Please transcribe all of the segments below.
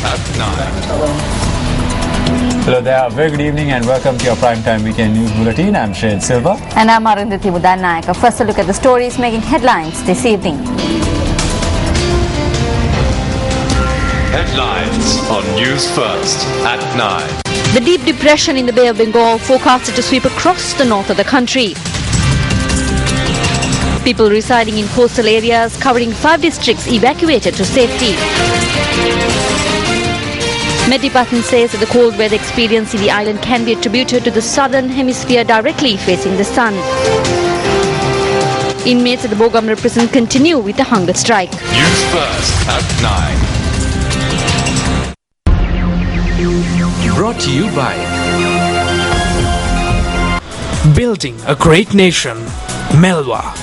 at 9. Hello there, very good evening and welcome to your primetime weekend news bulletin. I'm Shane Silva. And I'm Arundhati Mudanayaka. First a look at the stories making headlines this evening. Headlines on Newsfirst at 9. The deep depression in the Bay of Bengal forecasted to sweep across the north of the country. People residing in coastal areas covering 5 districts evacuated to safety. Met Department says that the cold weather experienced in the island can be attributed to the southern hemisphere directly facing the sun. Inmates at the Bogam prison continue with the hunger strike. Newsfirst at 9. Brought to you by Building a Great Nation, Melwa.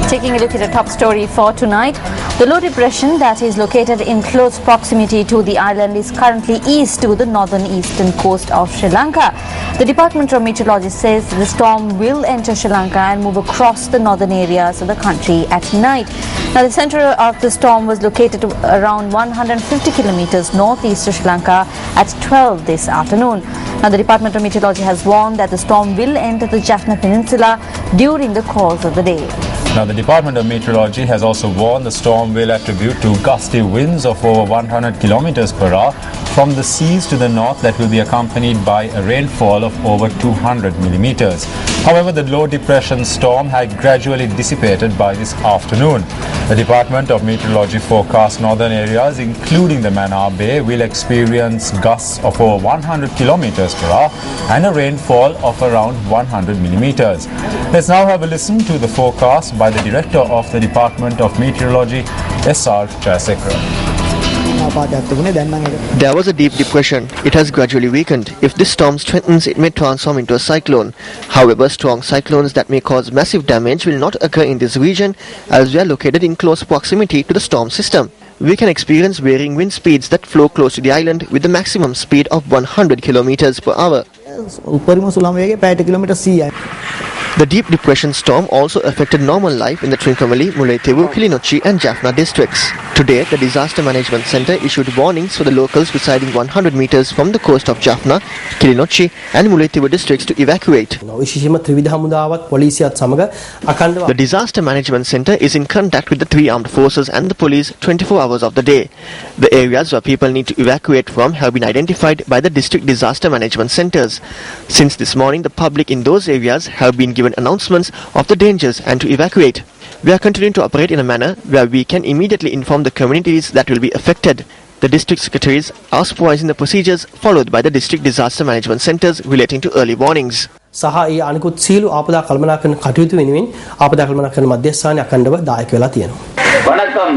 Taking a look at the top story for tonight, the low depression that is located in close proximity to the island is currently east to the northern eastern coast of Sri Lanka. The Department of Meteorology says the storm will enter Sri Lanka and move across the northern areas of the country at night. Now, the center of the storm was located around 150 kilometers northeast of Sri Lanka at 12 this afternoon. Now, the Department of Meteorology has warned that the storm will enter the Jaffna Peninsula during the course of the day. Now, the Department of Meteorology has also warned the storm will attribute to gusty winds of over 100 kilometers per hour from the seas to the north that will be accompanied by a rainfall of over 200 millimeters. However, the low depression storm had gradually dissipated by this afternoon. The Department of Meteorology forecasts northern areas, including the Mannar Bay, will experience gusts of over 100 kilometers per hour and a rainfall of around 100 millimeters. Let's now have a listen to the forecast by the Director of the Department of Meteorology, S.R. Jayasekara. There was a deep depression. It has gradually weakened. If this storm strengthens, it may transform into a cyclone. However, strong cyclones that may cause massive damage will not occur in this region as we are located in close proximity to the storm system. We can experience varying wind speeds that flow close to the island with the maximum speed of 100 kilometers per hour. The deep depression storm also affected normal life in the Trincomalee, Mullaitivu, Kilinochchi and Jaffna districts. Today, the Disaster Management Centre issued warnings for the locals residing 100 metres from the coast of Jaffna, Kilinochchi and Mullaitivu districts to evacuate. The Disaster Management Centre is in contact with the 3 armed forces and the police 24 hours of the day. The areas where people need to evacuate from have been identified by the district disaster management centres. Since this morning, the public in those areas have been given announcements of the dangers and to evacuate. We are continuing to operate in a manner where we can immediately inform the communities that will be affected. The district secretaries are supervising the procedures followed by the district disaster management centres relating to early warnings. வணக்கம்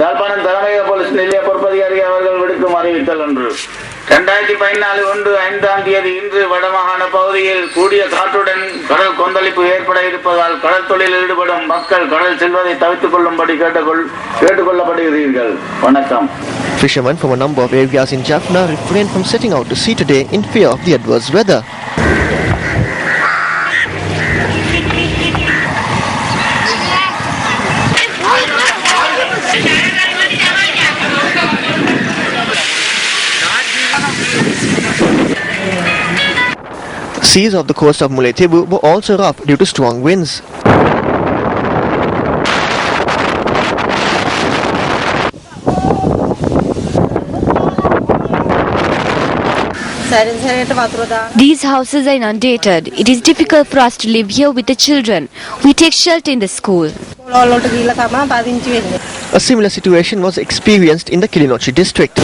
யாழ்ப்பாணம் தலைமையக police நிலைய பொறுப்பதிகாரி அவர்கள் விடுக்கும் அறிவித்தல் ஒன்று 2014 ஒன்று 5ஆம் தேதி இன்று வடமாகாண பகுதியில் கூடிய காற்றுடன் கடல் கொந்தளிப்பு ஏற்பட இருப்பதால் கடல் தொழிலில் ஈடுபடும் மக்கள் கடல் செல்வதை தவிர்த்துக் கொள்ளும்படி கேட்டுக்கொள்ளப்படுகிறீர்கள். வணக்கம். Fishermen from a number of areas in Jaffna refrain from setting out to sea today in fear of the adverse weather. Seas of the coast of Mullaitivu were also rough due to strong winds. These houses are inundated. It is difficult for us to live here with the children. We take shelter in the school. A similar situation was experienced in the Kilinochchi district.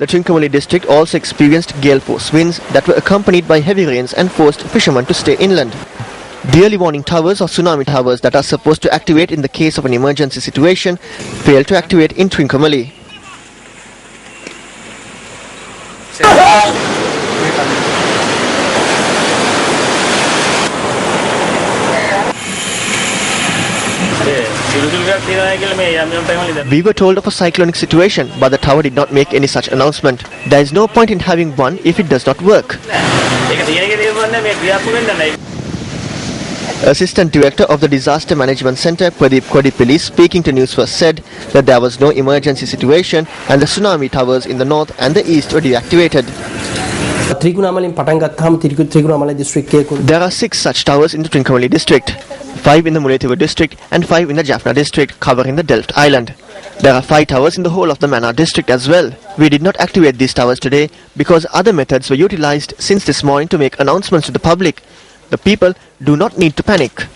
The Trincomalee district also experienced gale force winds that were accompanied by heavy rains and forced fishermen to stay inland. The early warning towers or tsunami towers that are supposed to activate in the case of an emergency situation failed to activate in Trincomalee. We were told of a cyclonic situation, but the tower did not make any such announcement. There is no point in having one if it does not work. Assistant Director of the Disaster Management Centre, Pradeep Kodipilli, speaking to Newsfirst, said that there was no emergency situation and the tsunami towers in the north and the east were deactivated. There are 6 such towers in the Trincomalee district, 5 in the Mullaitivu district and 5 in the Jaffna district, covering the Delft Island. There are 5 towers in the whole of the Mannar district as well. We did not activate these towers today because other methods were utilized since this morning to make announcements to the public. The people do not need to panic.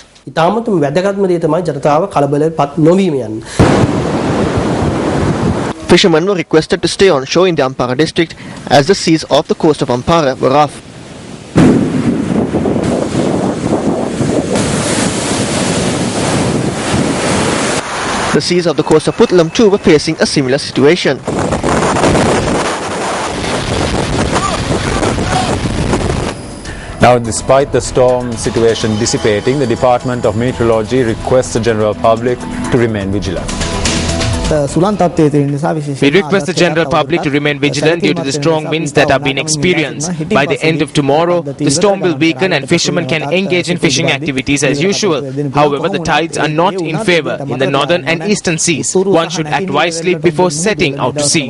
Fishermen were requested to stay on shore in the Ampara district as the seas off the coast of Ampara were rough. The seas of the coast of Puttalam too were facing a similar situation. Now, despite the storm situation dissipating, the Department of Meteorology requests the general public to remain vigilant. We request the general public to remain vigilant due to the strong winds that are being experienced. By the end of tomorrow, the storm will weaken and fishermen can engage in fishing activities as usual. However, the tides are not in favor in the northern and eastern seas. One should act wisely before setting out to sea.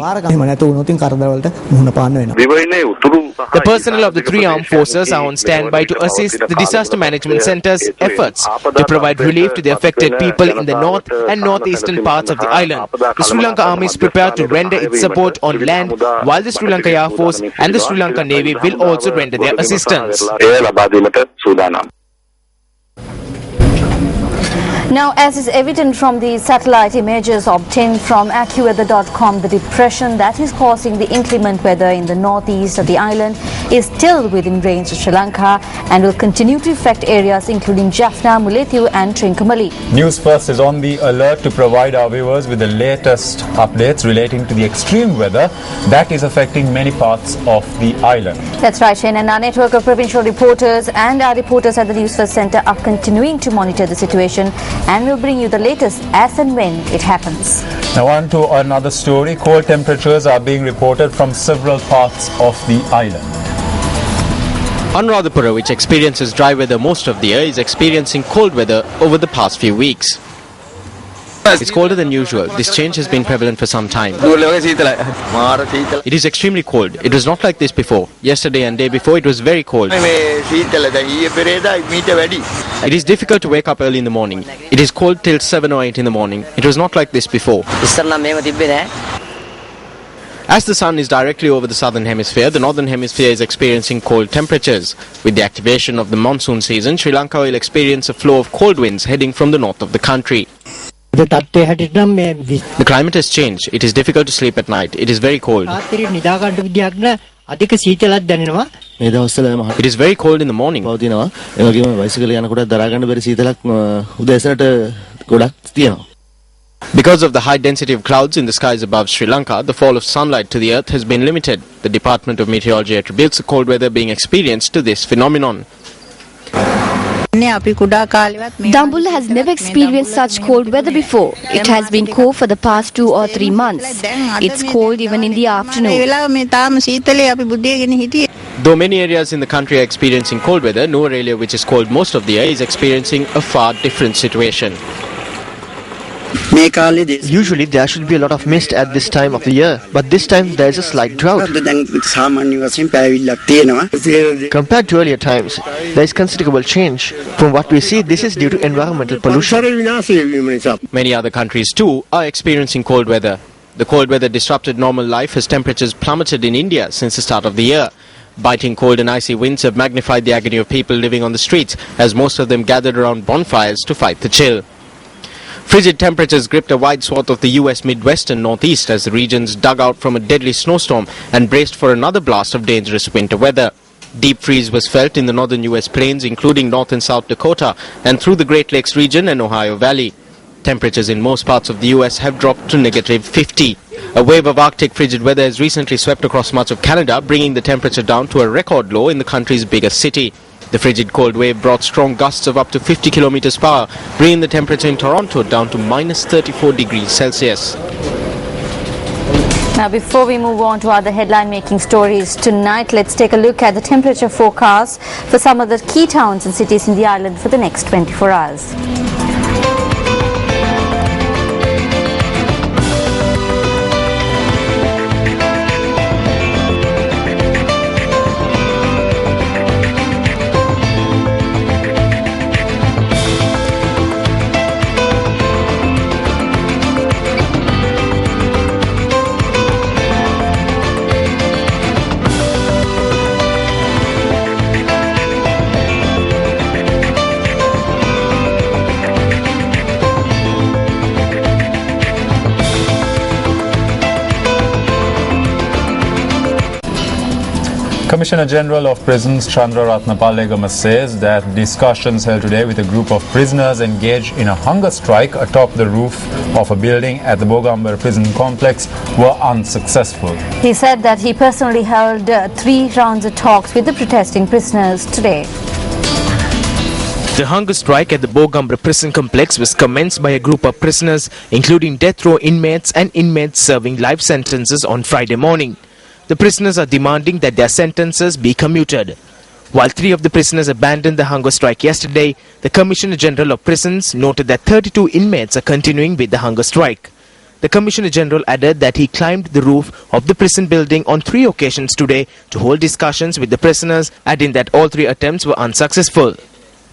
The personnel of the 3 armed forces are on standby to assist the Disaster Management Centre's efforts to provide relief to the affected people in the north and northeastern parts of the island. The Sri Lanka Army is prepared to render its support on land, while the Sri Lanka Air Force and the Sri Lanka Navy will also render their assistance. Now, as is evident from the satellite images obtained from AccuWeather.com, the depression that is causing the inclement weather in the northeast of the island is still within range of Sri Lanka and will continue to affect areas including Jaffna, Mullaitivu and Trincomalee. Newsfirst is on the alert to provide our viewers with the latest updates relating to the extreme weather that is affecting many parts of the island. That's right, Shane, and our network of provincial reporters and our reporters at the Newsfirst Centre are continuing to monitor the situation and will bring you the latest as and when it happens. Now on to another story. Cold temperatures are being reported from several parts of the island. Anuradhapura, which experiences dry weather most of the year, is experiencing cold weather over the past few weeks. It's colder than usual. This change has been prevalent for some time. It is extremely cold. It was not like this before. Yesterday and day before it was very cold. It is difficult to wake up early in the morning. It is cold till 7 or 8 in the morning. It was not like this before. As the sun is directly over the southern hemisphere, the northern hemisphere is experiencing cold temperatures. With the activation of the monsoon season, Sri Lanka will experience a flow of cold winds heading from the north of the country. The climate has changed. It is difficult to sleep at night. It is very cold. It is very cold in the morning. Because of the high density of clouds in the skies above Sri Lanka, the fall of sunlight to the earth has been limited. The Department of Meteorology attributes the cold weather being experienced to this phenomenon. Dambulla has never experienced such cold weather before. It has been cold for the past 2 or 3 months. It's cold even in the afternoon. Though many areas in the country are experiencing cold weather, Nuwara area, which is cold most of the year, is experiencing a far different situation. Usually there should be a lot of mist at this time of the year, but this time there is a slight drought. Compared to earlier times, there is considerable change. From what we see, this is due to environmental pollution. Many other countries too are experiencing cold weather. The cold weather disrupted normal life as temperatures plummeted in India since the start of the year. Biting cold and icy winds have magnified the agony of people living on the streets, as most of them gathered around bonfires to fight the chill. Frigid temperatures gripped a wide swath of the US Midwest and Northeast as the regions dug out from a deadly snowstorm and braced for another blast of dangerous winter weather. Deep freeze was felt in the northern US plains, including North and South Dakota, and through the Great Lakes region and Ohio Valley. Temperatures in most parts of the US have dropped to -50. A wave of Arctic frigid weather has recently swept across much of Canada, bringing the temperature down to a record low in the country's biggest city. The frigid cold wave brought strong gusts of up to 50 kilometers per hour, bringing the temperature in Toronto down to minus 34 degrees Celsius. Now, before we move on to other headline-making stories tonight, let's take a look at the temperature forecast for some of the key towns and cities in the island for the next 24 hours. Commissioner General of Prisons Chandra Ratnapal says that discussions held today with a group of prisoners engaged in a hunger strike atop the roof of a building at the Bogambar prison complex were unsuccessful. He said that he personally held 3 rounds of talks with the protesting prisoners today. The hunger strike at the Bogambar prison complex was commenced by a group of prisoners, including death row inmates and inmates serving life sentences on Friday morning. The prisoners are demanding that their sentences be commuted. While 3 of the prisoners abandoned the hunger strike yesterday, the Commissioner General of Prisons noted that 32 inmates are continuing with the hunger strike. The Commissioner General added that he climbed the roof of the prison building on 3 occasions today to hold discussions with the prisoners, adding that all 3 attempts were unsuccessful.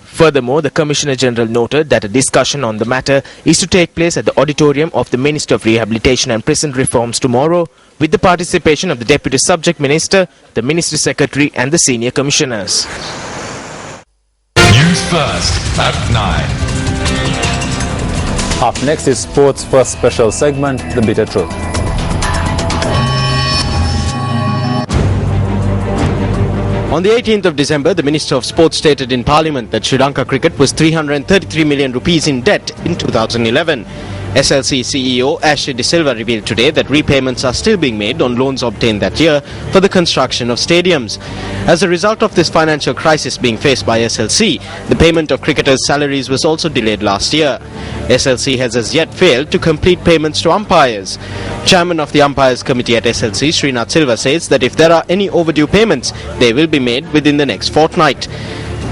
Furthermore, the Commissioner General noted that a discussion on the matter is to take place at the auditorium of the Minister of Rehabilitation and Prison Reforms tomorrow, with the participation of the Deputy Subject Minister, the Ministry Secretary and the Senior Commissioners. News First at 9. Up next is Sports First special segment, The Bitter Truth. On the 18th of December, the Minister of Sports stated in Parliament that Sri Lanka cricket was 333 million rupees in debt in 2011. SLC CEO Ashley De Silva revealed today that repayments are still being made on loans obtained that year for the construction of stadiums. As a result of this financial crisis being faced by SLC, the payment of cricketers' salaries was also delayed last year. SLC has as yet failed to complete payments to umpires. Chairman of the Umpires Committee at SLC, Srinath Silva, says that if there are any overdue payments, they will be made within the next fortnight.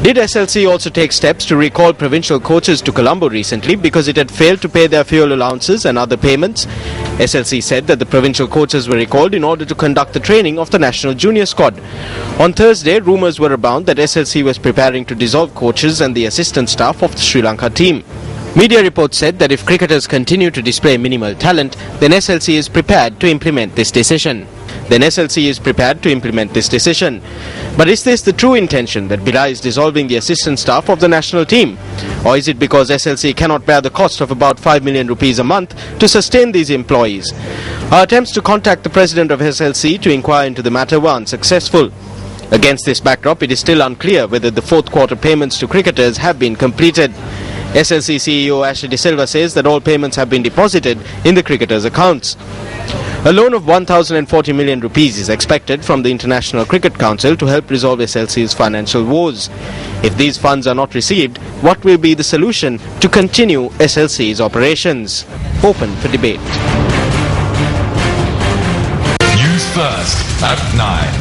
Did SLC also take steps to recall provincial coaches to Colombo recently because it had failed to pay their fuel allowances and other payments? SLC said that the provincial coaches were recalled in order to conduct the training of the national junior squad. On Thursday, rumours were abound that SLC was preparing to dissolve coaches and the assistant staff of the Sri Lanka team. Media reports said that if cricketers continue to display minimal talent, then SLC is prepared to implement this decision. But is this the true intention that belies dissolving the assistant staff of the national team? Or is it because SLC cannot bear the cost of about 5 million rupees a month to sustain these employees? Our attempts to contact the president of SLC to inquire into the matter were unsuccessful. Against this backdrop, it is still unclear whether the 4th quarter payments to cricketers have been completed. SLC CEO Ashley De Silva says that all payments have been deposited in the cricketers' accounts. A loan of 1,040 million rupees is expected from the International Cricket Council to help resolve SLC's financial woes. If these funds are not received, what will be the solution to continue SLC's operations? Open for debate. News First at 9.